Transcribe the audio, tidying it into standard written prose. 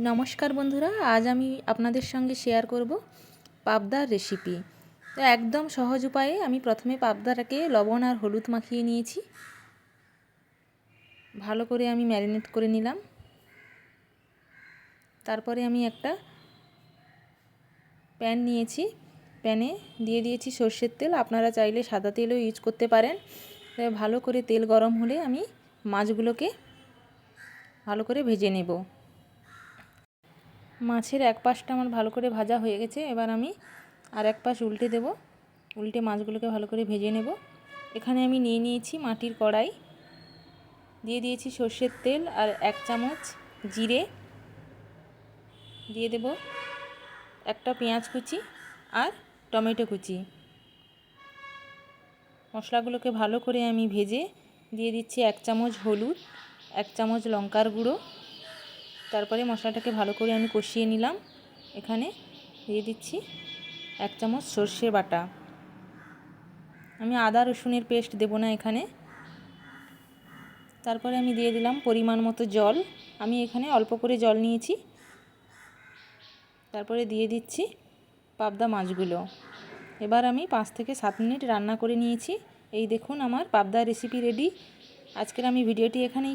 নমস্কার বন্ধুরা, আজ আমি আপনাদের সঙ্গে শেয়ার করব পাবদার রেসিপি। তো একদম সহজ উপায়ে আমি প্রথমে পাবদাটাকে লবণ আর হলুদ মাখিয়ে নিয়েছি। ভালো করে আমি ম্যারিনেট করে নিলাম। তারপরে আমি একটা প্যান নিয়েছি, প্যানে দিয়ে দিয়েছি সর্ষের তেল। আপনারা চাইলে সাদা তেলও ইউজ করতে পারেন। ভালো করে তেল গরম হলে আমি মাছগুলোকে ভালো করে ভেজে নেব। মাছের এক পাশটা আমার ভালো করে ভাজা হয়ে গেছে, এবার আমি আর এক পাশ উল্টে দেব। উল্টে মাছগুলোকে ভালো করে ভেজে নেব। এখানে আমি নিয়ে নিয়েছি মাটির কড়াই, দিয়ে দিয়েছি সর্ষের তেল আর 1 চামচ জিরে, দিয়ে দেব একটা পেঁয়াজ কুচি আর টমেটো কুচি। মশলাগুলোকে ভালো করে আমি ভেজে দিয়ে দিচ্ছি 1 চামচ হলুদ, 1 চামচ লঙ্কার গুঁড়ো। তারপরে মশলাটাকে ভালো করে আমি কষিয়ে নিলাম। এখানে দিয়ে দিচ্ছি 1 চামচ সর্ষে বাটা। আমি আদা রসুনের পেস্ট দেব না এখানে। তারপরে আমি দিয়ে দিলাম পরিমাণ মতো জল। আমি এখানে অল্প করে জল নিয়েছি। তারপরে দিয়ে দিচ্ছি পাবদা মাছগুলো। এবার আমি 5 থেকে 7 মিনিট রান্না করে নিয়েছি। এই দেখুন আমার পাবদা রেসিপি রেডি। আজকের আমি ভিডিওটি এখানেই